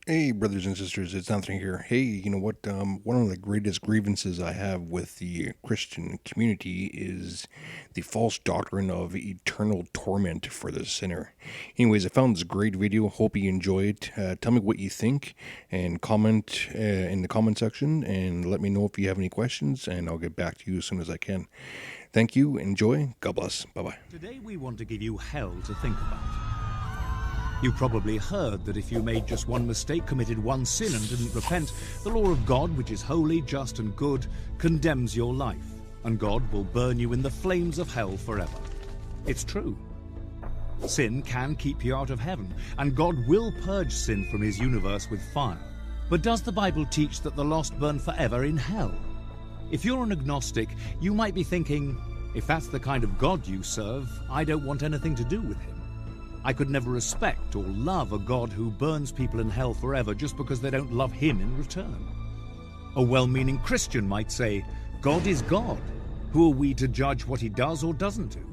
Hey, brothers and sisters, it's Anthony here. Hey, you know what? One of the greatest grievances I have with the Christian community is the false doctrine of eternal torment for the sinner. Anyways, I found this great video. Hope you enjoy it. Tell me what you think and comment in the comment section and let me know if you have any questions, and I'll get back to you as soon as I can. Thank you. Enjoy. God bless. Bye bye. Today we want to give you hell to think about. You probably heard that if you made just one mistake, committed one sin and didn't repent, the law of God, which is holy, just and good, condemns your life, and God will burn you in the flames of hell forever. It's true. Sin can keep you out of heaven, and God will purge sin from his universe with fire. But does the Bible teach that the lost burn forever in hell? If you're an agnostic, you might be thinking, if that's the kind of God you serve, I don't want anything to do with him. I could never respect or love a God who burns people in hell forever just because they don't love him in return. A well-meaning Christian might say, God is God. Who are we to judge what he does or doesn't do?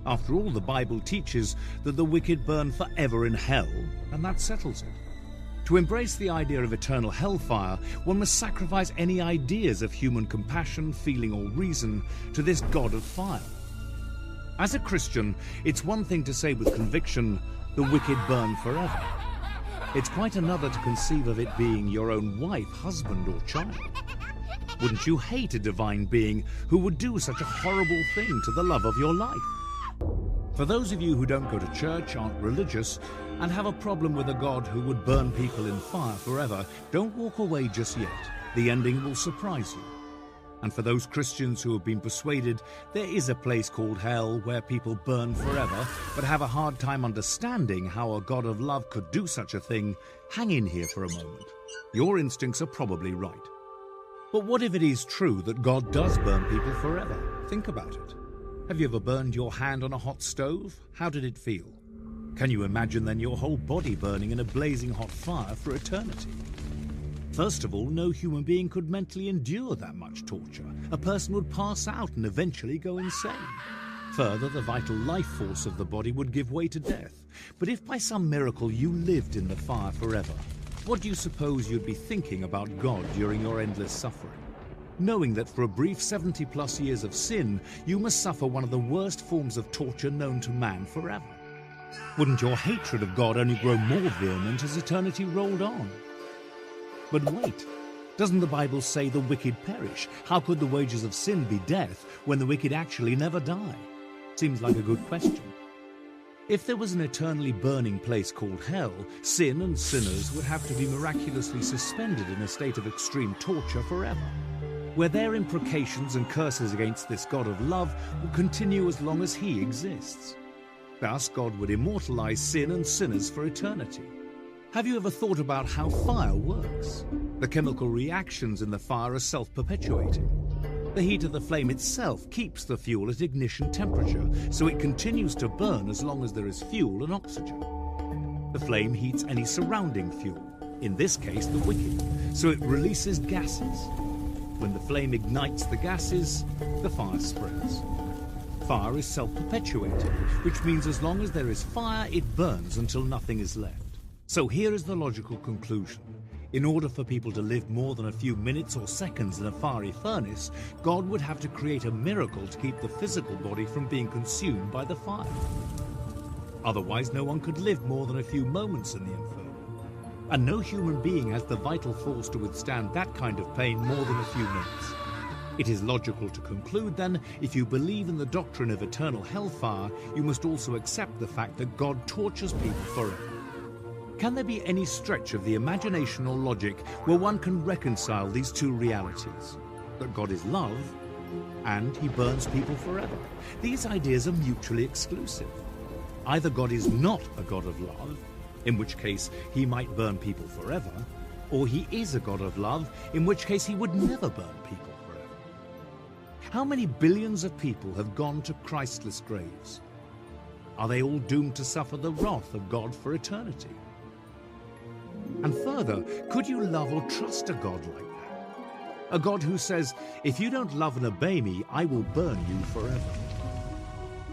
After all, the Bible teaches that the wicked burn forever in hell, and that settles it. To embrace the idea of eternal hellfire, one must sacrifice any ideas of human compassion, feeling, or reason to this God of fire. As a Christian, it's one thing to say with conviction, the wicked burn forever. It's quite another to conceive of it being your own wife, husband, or child. Wouldn't you hate a divine being who would do such a horrible thing to the love of your life? For those of you who don't go to church, aren't religious, and have a problem with a God who would burn people in fire forever, don't walk away just yet. The ending will surprise you. And for those Christians who have been persuaded there is a place called hell where people burn forever, but have a hard time understanding how a God of love could do such a thing, hang in here for a moment. Your instincts are probably right. But what if it is true that God does burn people forever? Think about it. Have you ever burned your hand on a hot stove? How did it feel? Can you imagine then your whole body burning in a blazing hot fire for eternity? First of all, no human being could mentally endure that much torture. A person would pass out and eventually go insane. Further, the vital life force of the body would give way to death. But if by some miracle you lived in the fire forever, what do you suppose you'd be thinking about God during your endless suffering? Knowing that for a brief 70+ years of sin, you must suffer one of the worst forms of torture known to man forever. Wouldn't your hatred of God only grow more vehement as eternity rolled on? But wait, doesn't the Bible say the wicked perish? How could the wages of sin be death when the wicked actually never die? Seems like a good question. If there was an eternally burning place called hell, sin and sinners would have to be miraculously suspended in a state of extreme torture forever, where their imprecations and curses against this God of love will continue as long as he exists. Thus, God would immortalize sin and sinners for eternity. Have you ever thought about how fire works? The chemical reactions in the fire are self-perpetuating. The heat of the flame itself keeps the fuel at ignition temperature, so it continues to burn as long as there is fuel and oxygen. The flame heats any surrounding fuel, in this case the wicked, so it releases gases. When the flame ignites the gases, the fire spreads. Fire is self-perpetuating, which means as long as there is fire, it burns until nothing is left. So here is the logical conclusion. In order for people to live more than a few minutes or seconds in a fiery furnace, God would have to create a miracle to keep the physical body from being consumed by the fire. Otherwise, no one could live more than a few moments in the inferno. And no human being has the vital force to withstand that kind of pain more than a few minutes. It is logical to conclude, then, if you believe in the doctrine of eternal hellfire, you must also accept the fact that God tortures people forever. Can there be any stretch of the imagination or logic where one can reconcile these two realities? That God is love, and he burns people forever. These ideas are mutually exclusive. Either God is not a God of love, in which case he might burn people forever, or he is a God of love, in which case he would never burn people forever. How many billions of people have gone to Christless graves? Are they all doomed to suffer the wrath of God for eternity? And further, could you love or trust a God like that? A God who says, if you don't love and obey me, I will burn you forever.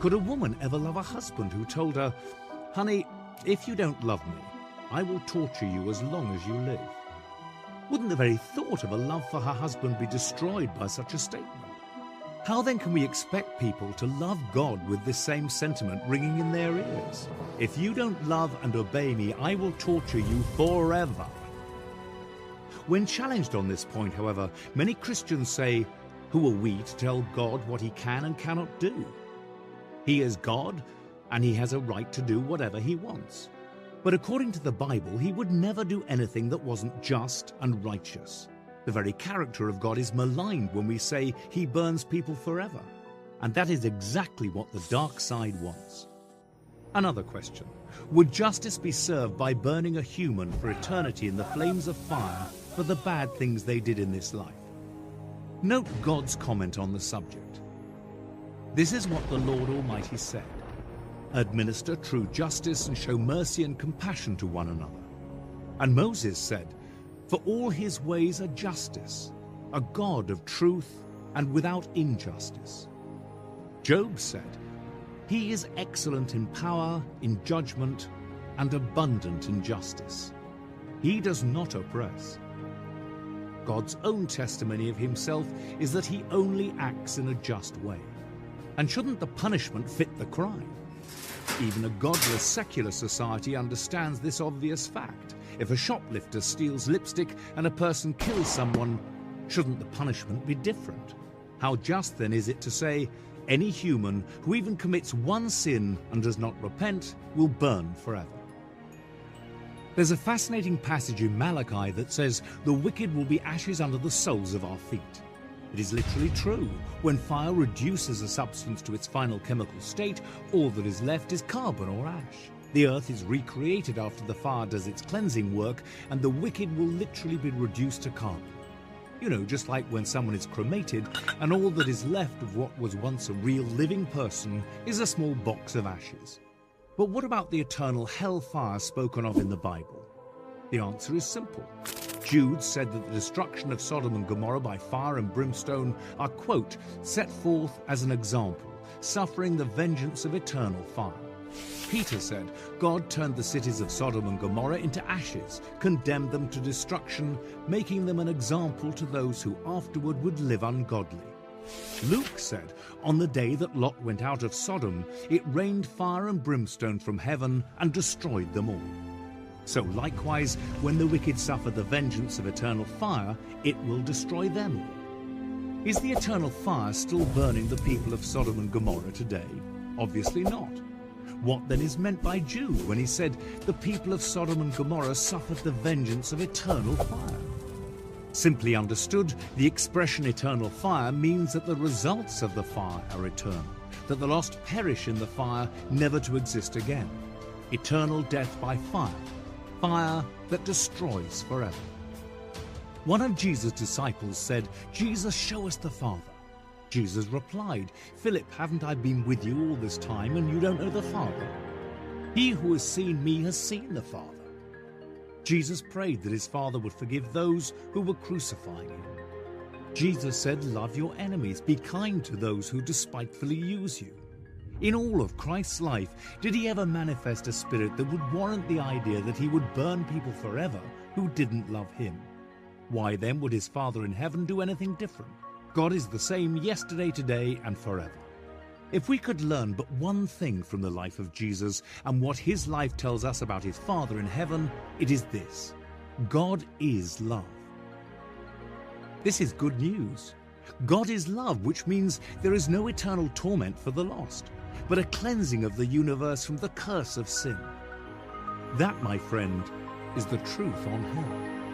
Could a woman ever love a husband who told her, honey, if you don't love me, I will torture you as long as you live. Wouldn't the very thought of a love for her husband be destroyed by such a statement? How then can we expect people to love God with this same sentiment ringing in their ears? If you don't love and obey me, I will torture you forever. When challenged on this point, however, many Christians say, who are we to tell God what he can and cannot do? He is God, and he has a right to do whatever he wants. But according to the Bible, he would never do anything that wasn't just and righteous. The very character of God is maligned when we say he burns people forever. And that is exactly what the dark side wants. Another question. Would justice be served by burning a human for eternity in the flames of fire for the bad things they did in this life? Note God's comment on the subject. This is what the Lord Almighty said. Administer true justice and show mercy and compassion to one another. And Moses said, for all his ways are justice, a God of truth and without injustice. Job said, he is excellent in power, in judgment, and abundant in justice. He does not oppress. God's own testimony of himself is that he only acts in a just way. And shouldn't the punishment fit the crime? Even a godless secular society understands this obvious fact. If a shoplifter steals lipstick and a person kills someone, shouldn't the punishment be different? How just then is it to say, any human who even commits one sin and does not repent will burn forever? There's a fascinating passage in Malachi that says the wicked will be ashes under the soles of our feet. It is literally true. When fire reduces a substance to its final chemical state, all that is left is carbon or ash. The earth is recreated after the fire does its cleansing work, and the wicked will literally be reduced to carbon. You know, just like when someone is cremated, and all that is left of what was once a real living person is a small box of ashes. But what about the eternal hellfire spoken of in the Bible? The answer is simple. Jude said that the destruction of Sodom and Gomorrah by fire and brimstone are, quote, set forth as an example, suffering the vengeance of eternal fire. Peter said God turned the cities of Sodom and Gomorrah into ashes, condemned them to destruction, making them an example to those who afterward would live ungodly. Luke said, on the day that Lot went out of Sodom, it rained fire and brimstone from heaven and destroyed them all. So likewise, when the wicked suffer the vengeance of eternal fire, it will destroy them all. Is the eternal fire still burning the people of Sodom and Gomorrah today? Obviously not. What then is meant by Jude when he said the people of Sodom and Gomorrah suffered the vengeance of eternal fire? Simply understood, the expression eternal fire means that the results of the fire are eternal, that the lost perish in the fire, never to exist again. Eternal death by fire, fire that destroys forever. One of Jesus' disciples said, Jesus, show us the Father. Jesus replied, Philip, haven't I been with you all this time, and you don't know the Father? He who has seen me has seen the Father. Jesus prayed that his Father would forgive those who were crucifying him. Jesus said, love your enemies, be kind to those who despitefully use you. In all of Christ's life, did he ever manifest a spirit that would warrant the idea that he would burn people forever who didn't love him? Why then would his Father in heaven do anything different? God is the same yesterday, today, and forever. If we could learn but one thing from the life of Jesus and what his life tells us about his Father in heaven, it is this: God is love. This is good news. God is love, which means there is no eternal torment for the lost, but a cleansing of the universe from the curse of sin. That, my friend, is the truth on hell.